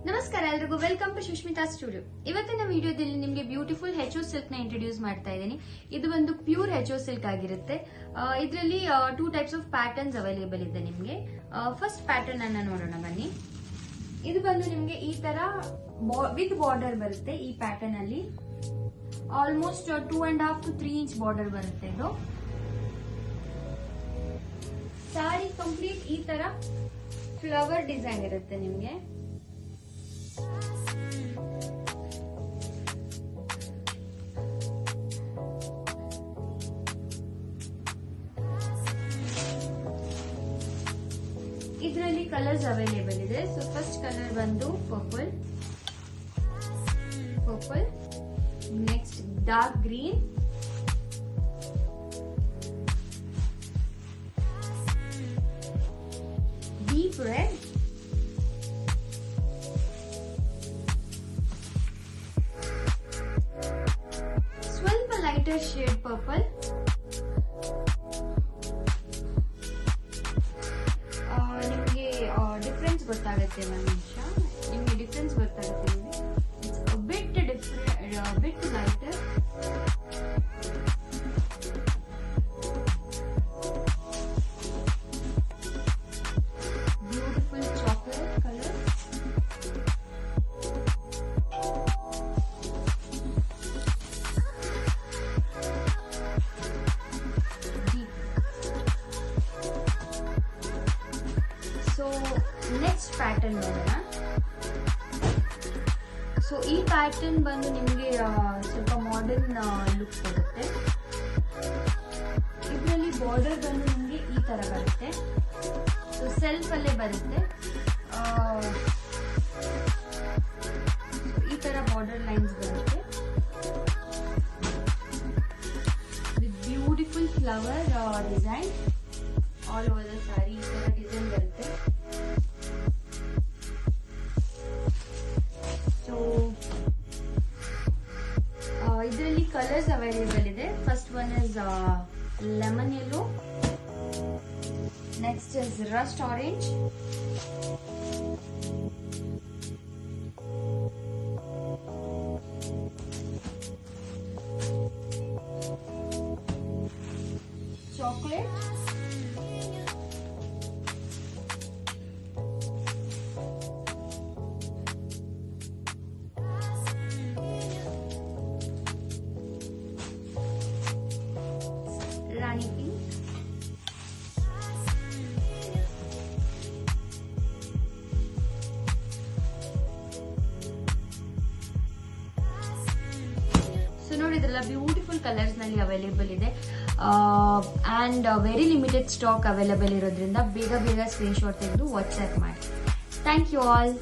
ನಮಸ್ಕಾರ ಎಲ್ರಿಗೂ, welcome to Sushmita studio. ಇವತ್ತಿನ ವಿಡಿಯೋದಲ್ಲಿ ನಿಮಗೆ ಬ್ಯೂಟಿಫುಲ್ ಹೆಚ್ ಸಿಲ್ಕ್ ನ ಇಂಟ್ರೊಡ್ಯೂಸ್ ಮಾಡ್ತಾ ಇದ್ದೀನಿ. ಇದು ಒಂದು ಪ್ಯೂರ್ ಹೆಚ್ ಸಿಲ್ಕ್ ಆಗಿರುತ್ತೆ. ಇದರಲ್ಲಿ 2 ಟೈಪ್ಸ್ ಆಫ್ ಪ್ಯಾಟರ್ನ್ಸ್ ಅವೈಲೇಬಲ್ ಇದೆ ನಿಮಗೆ. ಫಸ್ಟ್ ಪ್ಯಾಟರ್ನ್ ಅನ್ನ ನೋಡೋಣ ಬನ್ನಿ. ಇದು ಬಂದು ನಿಮಗೆ ಈ ತರ ವಿತ್ ಬಾರ್ಡರ್ ಬರುತ್ತೆ. ಈ ಪ್ಯಾಟರ್ನ್ ಅಲ್ಲಿ ಆಲ್ಮೋಸ್ಟ್ 2.5 to 3 ಇಂಚ್ ಬಾರ್ಡರ್ ಬರುತ್ತೆ. ಇದು ಸಾರಿ ಕಂಪ್ಲೀಟ್ ಈ ತರ ಫ್ಲವರ್ ಡಿಸೈನ್ ಇರುತ್ತೆ ನಿಮಗೆ. ಇದರಲ್ಲಿ ಕಲರ್ಸ್ ಅವೈಲೇಬಲ್ ಇದೆ. ಸೊ ಫಸ್ಟ್ ಕಲರ್ ಬಂದು purple, next dark green, deep red, ಸ್ವಲ್ಪ ಲೈಟರ್ ಶೇಡ್ ಪರ್ಪಲ್, ನಿಮಗೆ ಡಿಫ್ರೆನ್ಸ್ ಗೊತ್ತಾಗುತ್ತೆ. ಒಂದು ನಿಮಿಷ, ನಿಮಗೆ ಡಿಫ್ರೆನ್ಸ್ ಗೊತ್ತಾಗುತ್ತೆ. Bit different, bit lighter, beautiful chocolate colour, so next pattern ನೋಡೋಣ. ಸೊ ಈ ಪ್ಯಾಟರ್ನ್ ಬಂದು ನಿಮಗೆ ಸ್ವಲ್ಪ ಮಾಡರ್ನ್ ಲುಕ್ ಕೊಡುತ್ತೆ. ಇದರಲ್ಲಿ ಬಾರ್ಡರ್ ಬಂದು ನಿಮಗೆ ಈ ತರ ಬರುತ್ತೆ. ಸೊ ಸೆಲ್ಫ್ ಅಲ್ಲೇ ಬರುತ್ತೆ. ಈ ತರ ಬಾರ್ಡರ್ ಲೈನ್ಸ್ ಬರುತ್ತೆ with beautiful flower design all over the sari. ಈ ತರ ಡಿಸೈನ್ ಬರುತ್ತೆ. ಸೊ ಇದರಲ್ಲಿ ಕಲರ್ಸ್ ಅವೈಲೇಬಲ್ ಇದೆ. First one is lemon yellow, next is rust orange, chocolate, ರಾಣಿ ಪಿಂಕ್, ಸೊ ನೋಡಿದ್ರಲ್ಲ, ಬ್ಯೂಟಿಫುಲ್ ಕಲರ್ಸ್ ನಲ್ಲಿ ಅವೈಲೇಬಲ್ ಇದೆ. And very limited stock available ಇರೋದ್ರಿಂದ ಬೇಗ ಸ್ಕ್ರೀನ್ ಶಾಟ್ ತೆಗೆದು ವಾಟ್ಸ್ಆಪ್ ಮಾಡಿ. Thank you all.